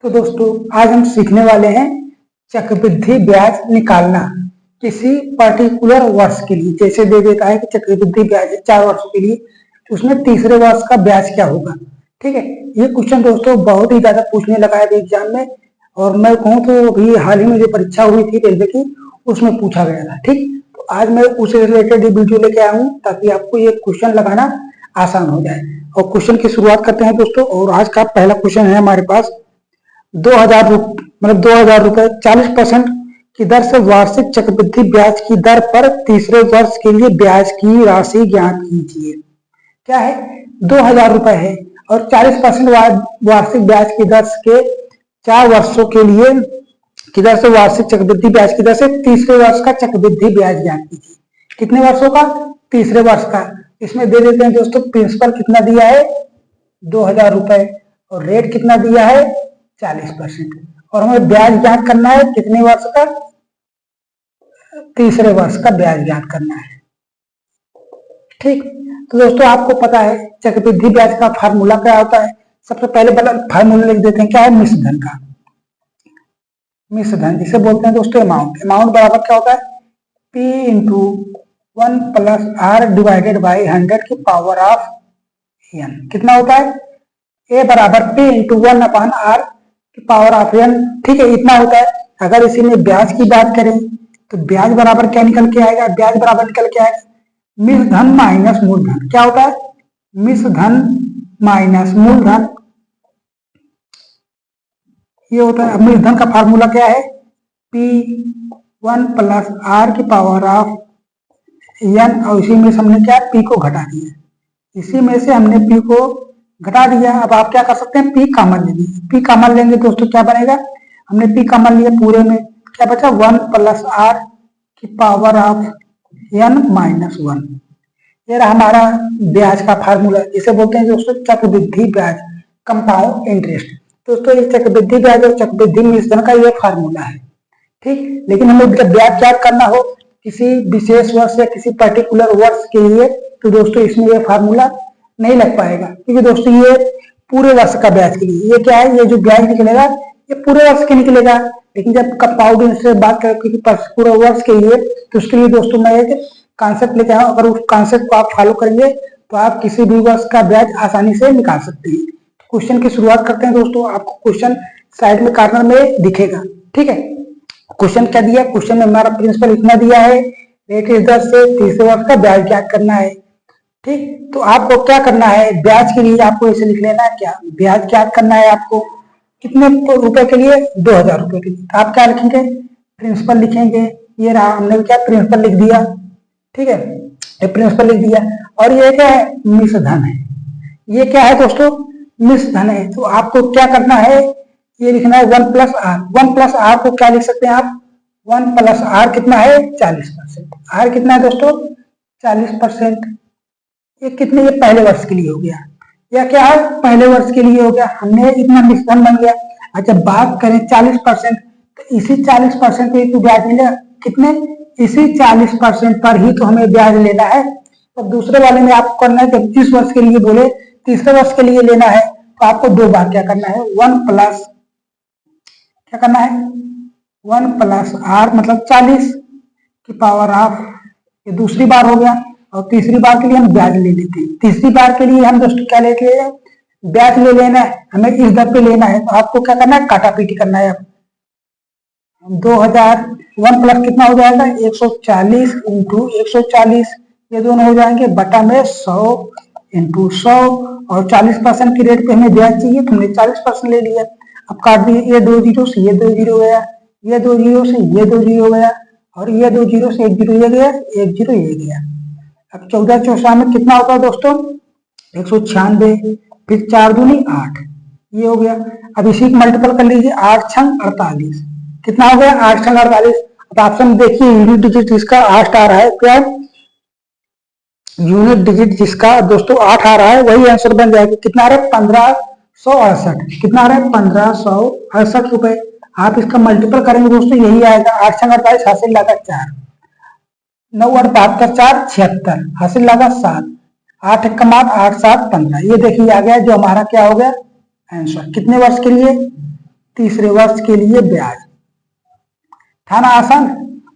तो दोस्तों आज हम सीखने वाले हैं चक्रवृद्धि ब्याज निकालना किसी पर्टिकुलर वर्ष के लिए। जैसे दे देता है कि चक्रवृद्धि ब्याज है 4 वर्षों के लिए, तो उसमें तीसरे वर्ष का ब्याज क्या होगा। ठीक है, ये क्वेश्चन दोस्तों बहुत ही ज्यादा पूछने लगा है एग्जाम में, और मैं कहूँ तो अभी हाल ही में जो परीक्षा हुई थी रेलवे की उसमें पूछा गया था। ठीक, तो आज मैं उससे रिलेटेड वीडियो लेके आया हूँ ताकि आपको ये क्वेश्चन लगाना आसान हो जाए। और क्वेश्चन की शुरुआत करते हैं दोस्तों। और आज का पहला क्वेश्चन है हमारे पास 2000 रुपए 40% की दर से वार्षिक चक्रवृद्धि ब्याज की दर पर तीसरे वर्ष के लिए ब्याज की राशि ज्ञात कीजिए। क्या है, 2000 रुपए है और 40% वार्षिक ब्याज की दर के 4 वर्षों के लिए की दर से वार्षिक चक्रवृद्धि ब्याज की दर से तीसरे वर्ष का चक्रवृद्धि ब्याज ज्ञात कीजिए। कितने वर्षों का? तीसरे वर्ष का। इसमें दे देते हैं दोस्तों, प्रिंसिपल कितना दिया है 2000 रुपए और रेट कितना दिया है 40%, और हमें ब्याज ज्ञात करना है कितने वर्ष का? तीसरे वर्ष का ब्याज ज्ञात करना है। ठीक, तो दोस्तों आपको पता है चक्रवृद्धि ब्याज का फार्मूला क्या होता है। सबसे पहले फार्मूला लिख देते हैं, क्या है? मिश्रधन का। मिश्रधन जिसे बोलते हैं दोस्तों अमाउंट। अमाउंट बराबर क्या होता है? P into 1 plus R divided by 100 की पावर ऑफ n। कितना होता है? A बराबर P इंटू 1 अपॉन आर की पावर ऑफ n। ठीक है, इतना होता है। अगर इसी में ब्याज की बात करें तो ब्याज बराबर क्या निकल के आएगा? ब्याज बराबर निकल के आएगा मिश्रधन माइनस मूलधन। क्या होता है? मिश्रधन माइनस मूलधन, ये होता है। अब मिश्रधन का फार्मूला क्या है? P1 प्लस आर की पावर ऑफ n, और इसी में से हमने क्या P को घटा दिया। इसी में से हमने P को घटा दिया। अब आप क्या कर सकते हैं? P कॉमन ले लीजिए। P कॉमन लेंगे दोस्तों क्या बनेगा? हमने P कॉमन लिया, पूरे में क्या बचा? 1 प्लस आर की पावर ऑफ n माइनस 1। ये रहा हमारा ब्याज का फार्मूला, जिसे बोलते हैं दोस्तों चक्रवृद्धि ब्याज, कंपाउंड इंटरेस्ट। दोस्तों ये चक्रवृद्धि ब्याज और चक्रवृद्धि मिश्रण का ये फार्मूला है। ठीक, लेकिन हमें जब ब्याज ज्ञात करना हो किसी विशेष वर्ष या किसी पर्टिकुलर वर्ष के लिए, तो दोस्तों इसमें ये फार्मूला नहीं लग पाएगा, क्योंकि दोस्तों ये पूरे वर्ष का ब्याज के लिए। ये क्या है? ये जो ब्याज निकलेगा ये पूरे वर्ष के निकलेगा। लेकिन जब कंपाउंड इंटरेस्ट से बात करें पूरे वर्ष के लिए, तो उसके लिए दोस्तों मैं एक कॉन्सेप्ट लेके आया हूं। अगर उस कॉन्सेप्ट को आप फॉलो करेंगे तो आप किसी भी वर्ष का ब्याज आसानी से निकाल सकते हैं। क्वेश्चन की शुरुआत करते हैं दोस्तों। आपको क्वेश्चन साइड में कॉर्नर में दिखेगा। ठीक है, क्वेश्चन क्या दिया? क्वेश्चन में हमारा प्रिंसिपल इतना दिया है, रेट इस दर से तीसरे वर्ष का ब्याज ज्ञात करना है। ठीक, तो आपको क्या करना है? ब्याज के लिए आपको इसे लिख लेना है। क्या ब्याज ज्ञात करना है आपको? कितने रुपए के लिए? 2000 रुपए के लिए। तो आप क्या लिखेंगे? प्रिंसिपल लिखेंगे। ये रहा, हमने क्या प्रिंसिपल लिख दिया। ठीक है, ये प्रिंसिपल लिख दिया। और ये क्या है? मिश्रधन है। ये क्या है दोस्तों? मिश्रधन है। तो आपको क्या करना है? ये लिखना है 1 प्लस आर। 1 प्लस आर को क्या लिख सकते हैं आप? 1 प्लस आर कितना है? 40%। आर कितना है दोस्तों? 40%। ये कितने? ये पहले वर्ष के लिए हो गया। या क्या है? पहले वर्ष के लिए हो गया। हमने इतना मिश्रण बन गया। अच्छा, बात करें 40%, तो इसी 40% पे तो ब्याज मिलेगा। कितने? इसी 40% पर ही तो हमें ब्याज लेना है। तो दूसरे वाले में आपको करना है, जब 30 वर्ष के लिए बोले तीसरे वर्ष के लिए लेना है, तो आपको 2 बार क्या करना है? 1 प्लस क्या करना है? 1 प्लस आर मतलब 40 की पावर ऑफ, ये दूसरी बार हो गया। और तीसरी बार के लिए हम ब्याज ले लेते हैं। तीसरी बार के लिए हम दोस्तों क्या लेते हैं? ब्याज ले लेना है, हमें इस दर पे लेना है। तो आपको क्या करना है? काटा पीटी करना है। अब 2000 1 प्लस कितना हो जाएगा? 140 इंटू 140, ये दोनों हो जाएंगे बटा में 100 इंटू 100, और 40% की रेट पे हमें ब्याज चाहिए, तो हमने 40% ले लिया। अब काट दिए, ये 2 जीरो से ये 2 जीरो गया, ये 2 जीरो से ये 2 जीरो गया, और ये 2 जीरो से 1 जीरो ये गया, 1 जीरो ये गया। अब 14 चौसा में कितना होता है दोस्तों? 196, फिर 4 दूनी 8, ये हो गया। अब इसी को मल्टीपल कर लीजिए, 8 छंग 48, कितना हो गया? 8 छंग 48। अब ऑप्शन देखिए, यूनिट डिजिट जिसका 8 आ रहा है, क्या यूनिट डिजिट जिसका दोस्तों 8 आ रहा है वही आंसर बन जाएगा। कितना आ रहा है? 1568। कितना आ रहा है? 1568 रुपए। आप इसका मल्टीपल करेंगे दोस्तों, यही आएगा। 8 छंग 48, हासिल लगा 4, 9 8 72 4 76, हासिल लगा 7, 8 1 8 8 7 15। ये देखिए आ गया जो हमारा क्या हो गया आंसर। कितने वर्ष के लिए? तीसरे वर्ष के लिए ब्याज। था ना आसान,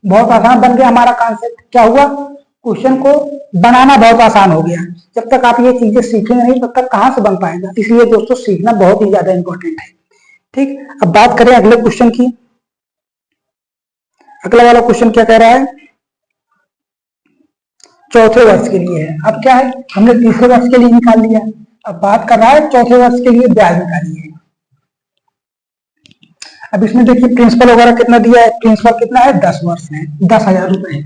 बहुत आसान बन गया हमारा कॉन्सेप्ट। क्या हुआ, क्वेश्चन को बनाना बहुत आसान हो गया। जब तक आप ये चीजें सीखेंगे नहीं तब तक कहां से बन पाएगा, इसलिए दोस्तों सीखना बहुत ही ज्यादा इंपॉर्टेंट है। ठीक, अब बात करें अगले क्वेश्चन की। अगला वाला क्वेश्चन क्या कह रहा है, चौथे वर्ष के लिए है। अब क्या है, हमने तीसरे वर्ष के लिए निकाल लिया, अब बात कर रहा है चौथे वर्ष के लिए ब्याज निकालिए। अब इसमें देखिए प्रिंसिपल वगैरह कितना दिया है, प्रिंसिपल कितना है 10 वर्ष है, 10,000 रुपए है।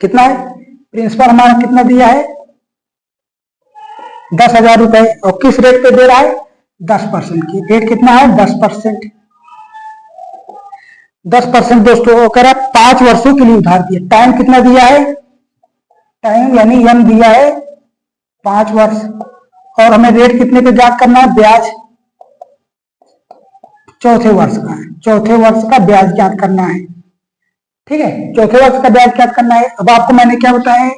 कितना है प्रिंसिपल हमारा, कितना दिया है 10,000 रुपए, और किस रेट पे दे रहा है 10% की। रेट कितना है 10%। 10% दोस्तों कह रहा है 5 वर्षों के लिए उधार दिया। टाइम कितना दिया है, टाइम यानी एम दिया है 5 वर्ष, और हमें रेट कितने पे ज्ञात करना है, ब्याज चौथे वर्ष का, चौथे वर्ष का ब्याज ज्ञात करना है। ठीक है, चौथे वर्ष का ब्याज ज्ञात करना है। अब आपको मैंने क्या बताया है,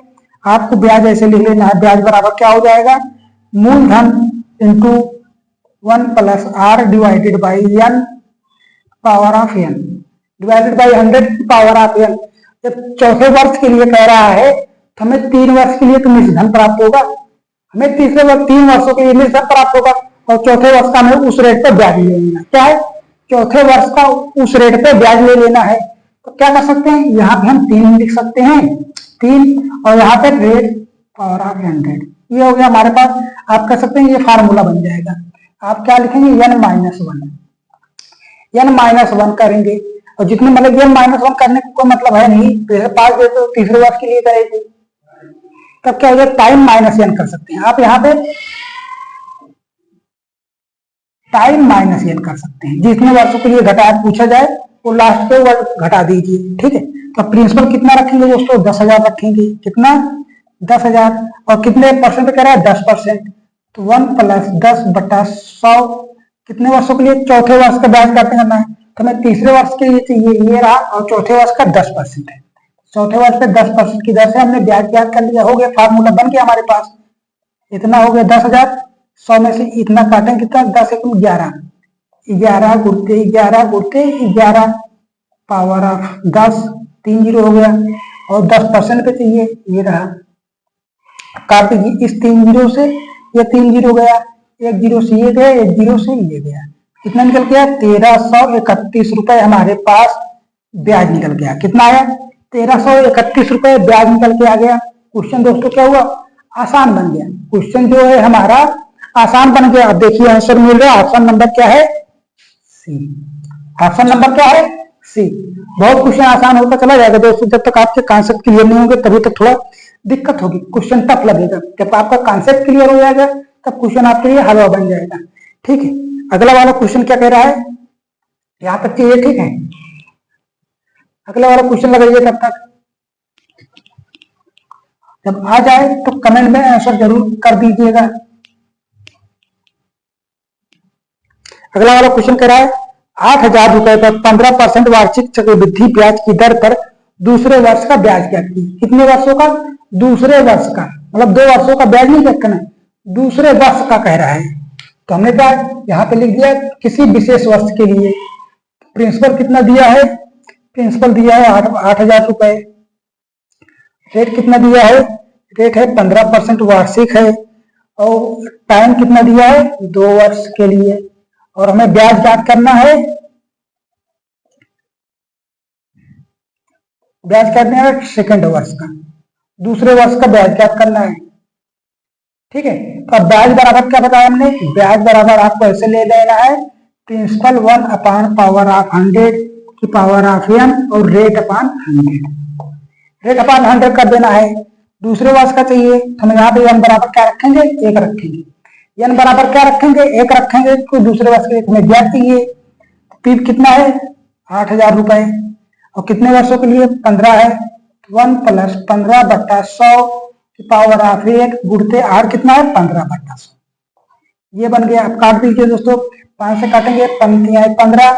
आपको ब्याज ऐसे लिख लेना है, ब्याज बराबर क्या हो जाएगा, मूलधन into 1 plus R divided by N power of N divided by 100 power of N. जब चौथे वर्ष के लिए कह रहा है तो हमें 3 वर्ष के लिए तो निश्चित प्राप्त होगा, हमें तीसरे वर्ष 3 वर्षों के लिए निश्चित प्राप्त होगा, और चौथे वर्ष का हमें उस रेट पर ब्याज ले लेना। क्या है, चौथे वर्ष का उस रेट पे ब्याज ले लेना है। तो क्या कर सकते हैं, यहाँ पे हम 3 लिख सकते हैं, 3, और यहाँ पे रेट पावर ऑफ 100, ये हो गया हमारे पास। आप कह सकते हैं ये फार्मूला बन जाएगा। आप क्या लिखेंगे, n-1, n-1 करेंगे, और जितने मतलब n-1 करने का कोई मतलब है नहीं, 5 दे तो तीसरे वर्ष के लिए करेंगे, तब क्या हो जाए टाइम माइनस एन कर सकते हैं। आप यहाँ पे टाइम माइनस एन कर सकते हैं, जितने वर्षों के लिए घटा पूछा जाए वो लास्ट पे वर्ड घटा दीजिए। ठीक है, तो प्रिंसिपल कितना रखेंगे दोस्तों, 10,000 रखेंगे। कितना 10,000, और कितने परसेंट कह रहा है 10%, तो 1 प्लस 10/100 कितने वर्षों के लिए, चौथे वर्ष का ब्याज काटने करना है। तो हमें तीसरे वर्ष के लिए चाहिए, ये रहा, और चौथे वर्ष का 10% है। चौथे वर्ष पे 10% की दर से हमने ब्याज ज्ञात कर लिया, हो गया, फार्मूला बन गया हमारे पास। इतना हो गया 10,000, 100 में से इतना काटेंगे कितना, 10 × 11, 11 गुणते 11 गुणते 11 पावर ऑफ 10, 3 जीरो हो गया, और 10% पे चाहिए, ये रहा, काट दीजिए इस 3 जीरो से, ये 3 जीरो गया, 1 जीरो से ये गया, 1 जीरो से ये गया, कितना निकल गया 1,331 रुपए हमारे पास ब्याज निकल गया। कितना आया 1,331 रुपए ब्याज निकल के आ गया। क्वेश्चन दोस्तों क्या हुआ, आसान बन गया। क्वेश्चन जो है हमारा आसान बन गया। अब देखिए आंसर मिल रहा है, ऑप्शन नंबर क्या है, सी। ऑप्शन नंबर क्या है, सी। बहुत क्वेश्चन आसान होता चला जाएगा दोस्तों, जब तक आपके कॉन्सेप्ट क्लियर नहीं होंगे तभी तक थोड़ा दिक्कत होगी, क्वेश्चन टफ लगेगा। जब आपका कॉन्सेप्ट क्लियर हो जाएगा तब क्वेश्चन आपके लिए हलवा बन जाएगा। ठीक है, अगला वाला क्वेश्चन क्या कह रहा है, यहां तक चाहिए, ठीक है। अगला वाला क्वेश्चन लगाइए, तब तक जब आ जाए तो कमेंट में आंसर जरूर कर दीजिएगा। अगला वाला क्वेश्चन कह रहा है 8,000 रुपए पर 15% वार्षिक चक्रवृद्धि ब्याज की दर पर दूसरे वर्ष का ब्याज क्या कीजिए। कितने वर्षों का, दूसरे वर्ष का, मतलब 2 वर्षों का ब्याज नहीं चेक करना, दूसरे वर्ष का कह रहा है। तो हमने क्या यहाँ पे लिख दिया, किसी विशेष वर्ष के लिए। प्रिंसिपल कितना दिया है, प्रिंसिपल दिया है 8,000 रुपए। रेट कितना दिया है, रेट है 15% वार्षिक है, और टाइम कितना दिया है 2 वर्ष के लिए, और हमें ब्याज ज्ञात करना है, ब्याज करना है सेकेंड वर्ष का, दूसरे वर्ष का ब्याज ज्ञात करना है। ठीक है, तो अब ब्याज बराबर क्या बताया हमने, ब्याज बराबर आपको ऐसे ले लेना है, प्रिंसिपल 1 पावर ऑफ 100 की पावर ऑफ n, और रेट अपॉन 100, रेट अपॉन 100 कर देना है। दूसरे वर्ष का चाहिए तो हम यहाँ पे n बराबर क्या रखेंगे, 1 रखेंगे। n बराबर क्या रखेंगे, 1 रखेंगे, तो दूसरे वर्ष के लिए हमें ब्याज चाहिए। पीप कितना है 8,000 रुपए, और कितने वर्षों के लिए 15 है, 1 प्लस 15/100 की पावर ऑफ 1 गुणते r कितना है 15/100, ये बन गया। अब काट दीजिए दोस्तों, 5 से काटेंगे, पंक्तियां 15,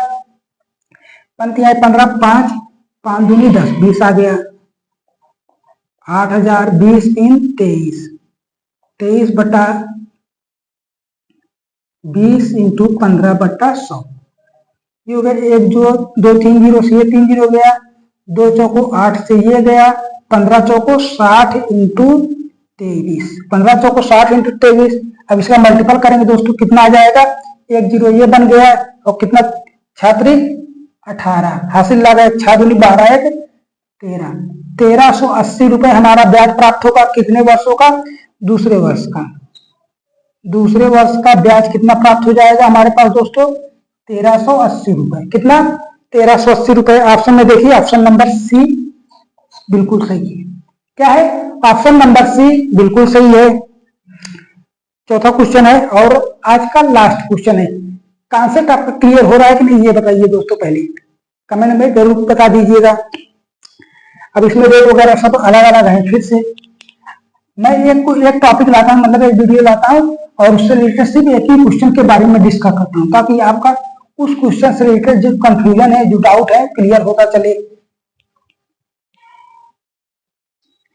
पंक्तियां 15, 5 5 दूनी 10, 20 आ गया। 8,000, 20 3 23, 23/20 इंटू 15/100। ये हो गया। एक जो 2 3 0 से ये 3 0 गया, 2 चौको 8 से ये गया, 15 चौको 60 इंटू 23, 15 चौको 60 इंटू 23। अब इसका मल्टीपल करेंगे दोस्तों, कितना आ जाएगा? 1 0 ये बन गया, और कितना 6 18 हासिल लगा, 6 दूनी 12 1 13, 1380 रुपए हमारा ब्याज प्राप्त होगा। कितने वर्षों का? दूसरे वर्ष का। दूसरे वर्ष का ब्याज कितना प्राप्त हो जाएगा हमारे पास दोस्तों? 1380 रुपए। कितना? 1380 रुपए। ऑप्शन में देखिए, ऑप्शन नंबर सी बिल्कुल सही है। क्या है? ऑप्शन नंबर सी बिल्कुल सही है। चौथा क्वेश्चन है और आज का लास्ट क्वेश्चन है। कॉन्सेप्ट आपका क्लियर हो रहा है कि नहीं, ये बताइए दोस्तों, पहले कमेंट में जरूर बता दीजिएगा। अब इसमें रेट वगैरह सब अलग अलग है। फिर से मैं एक टॉपिक लाता हूँ, मतलब एक वीडियो लाता हूँ, और उससे रिलेटेड सिर्फ एक ही क्वेश्चन के बारे में डिस्कस करता हूँ, ताकि आपका उस क्वेश्चन से रिलेटेड जो कंफ्यूजन है, जो डाउट है, क्लियर होता चले।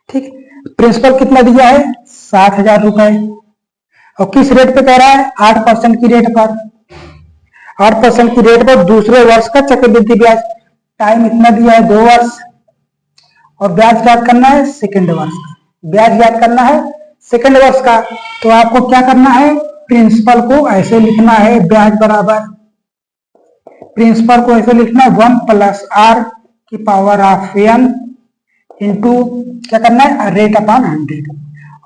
ठीक। प्रिंसिपल कितना दिया है? 60,000 रुपए। और किस रेट पे कह रहा है? 8% की रेट पर। 8% की रेट पर दूसरे वर्ष का चक्रवृद्धि ब्याज। टाइम इतना दिया है 2 वर्ष, और ब्याज याद करना है सेकेंड वर्ष का। ब्याज याद करना है सेकेंड वर्ष का। तो आपको क्या करना है? प्रिंसिपल को ऐसे लिखना है, ब्याज बराबर, प्रिंसिपल को ऐसे लिखना है 1 + r की पावर ऑफ n इंटू क्या करना है? Rate upon 100।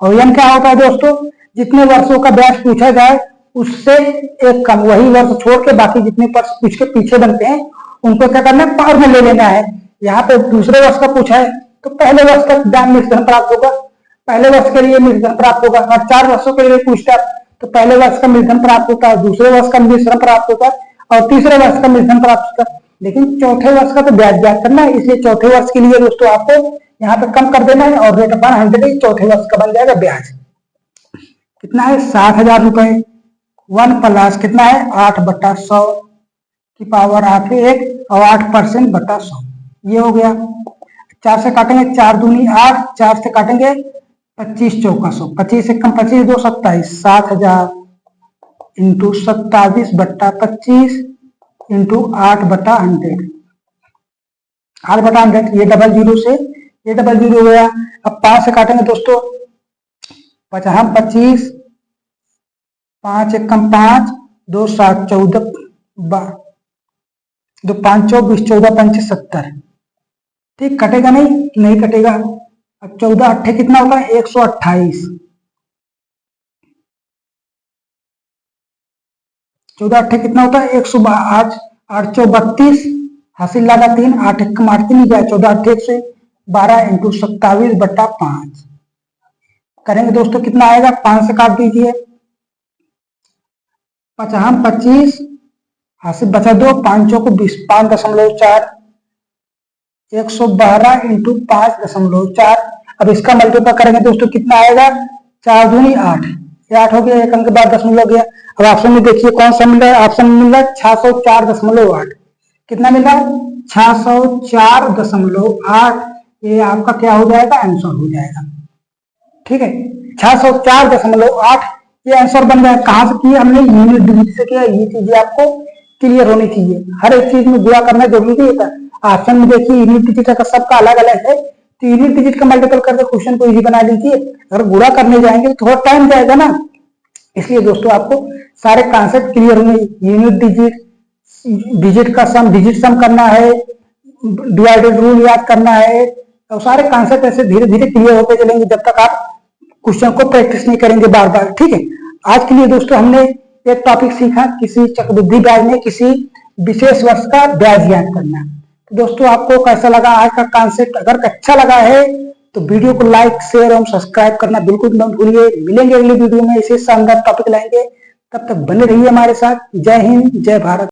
और n क्या होता है दोस्तों? जितने वर्षों का ब्याज पूछा जाए उससे एक कम, वही वर्ष छोड़ के बाकी जितने वर्ष पूछ के पीछे बनते हैं उनको क्या करना है? पावर में ले लेना है। यहाँ पे दूसरे वर्ष का पूछा है तो पहले वर्ष का ब्याज मिश्रण प्राप्त होगा, पहले वर्ष के लिए मिश्रण प्राप्त होगा। और 4 वर्षों के लिए पूछता है तो पहले वर्ष का मिश्रण प्राप्त होता है, दूसरे वर्ष का मिश्रण प्राप्त होता है, और तीसरे वर्ष का मिश्रण प्राप्त होता है। लेकिन चौथे वर्ष का तो ब्याज याद करना है, इसलिए चौथे वर्ष के लिए दोस्तों आपको यहाँ पे कम कर देना है, और रेट अपॉन 100 चौथे वर्ष का बन जाएगा ब्याज। कितना है? 60,000 रुपए। 1 + कितना है? 8/100 की पावर ऑफ 1 और 8% बटा 100। ये हो गया। 4 से काटेंगे, 4 दूनी 8, 4 से काटेंगे 25 चौका 100, 25 से कम 25 2 27, 60,000 इंटू 27/25 इंटू 8/100, 8/100। ये डबल जीरो से ये डबल जीरो हो गया। अब 5 से काटेंगे दोस्तों, 5 25, 5 1 5, 2 7 14, 2 5 24, 14 5 70। ठीक, कटेगा नहीं? नहीं कटेगा। अब 14 8 कितना होता है? 128। 14 8 कितना होता है? 108। 8 4 32, हासिल लगा 3, 8 1 8 3 गया, 14 8 112 इंटू 27/5 करेंगे दोस्तों। कितना आएगा? 5 से काट दीजिए, 5 25, हासिल बचा 2, 5 चौको 20, 5.4, 112 इंटू 5.4। अब इसका मल्टीपल करेंगे दोस्तों, कितना आएगा? 4 दूनी 8, ये 8 हो गया, एक अंक के बाद दशमलव गया। अब ऑप्शन में देखिए कौन सा मिल रहा है? ऑप्शन में मिल रहा है 604.8। कितना मिल रहा है? 604.8। ये आपका क्या हो जाएगा? आंसर हो जाएगा। ठीक है, 604.8 ये आंसर बन गया। कहां से किया हमने? यूनिट डिजिट से किया। ये चीजें आपको क्लियर होनी चाहिए, हर एक चीज में गुणा करना जरूरी होता है। ऑप्शन में देखिए यूनिट डिजिट का सबका अलग अलग है, तो यूनिट डिजिट का मल्टीपल करके क्वेश्चन को इजी बना लीजिए। अगर गुणा करने जाएंगे तो थोड़ा टाइम जाएगा ना, इसलिए दोस्तों आपको सारे कॉन्सेप्ट क्लियर होंगे। यूनिट डिजिट, डिजिट का सम, डिजिट सम करना है, डिवाइडेड रूल याद करना है, तो सारे कॉन्सेप्ट ऐसे धीरे धीरे क्लियर होते चलेंगे जब तक आप क्वेश्चन को प्रैक्टिस नहीं करेंगे बार बार। ठीक है, आज के लिए दोस्तों हमने एक टॉपिक सीखा, किसी चक्रवृद्धि ब्याज में किसी विशेष वर्ष का ब्याज याद करना। तो दोस्तों आपको कैसा लगा आज का कॉन्सेप्ट? अगर अच्छा लगा है तो वीडियो को लाइक शेयर और सब्सक्राइब करना बिल्कुल मत भूलिए। मिलेंगे अगली वीडियो में इसी शानदार टॉपिक लाएंगे, तब तक बने रहिए हमारे साथ। जय हिंद, जय भारत।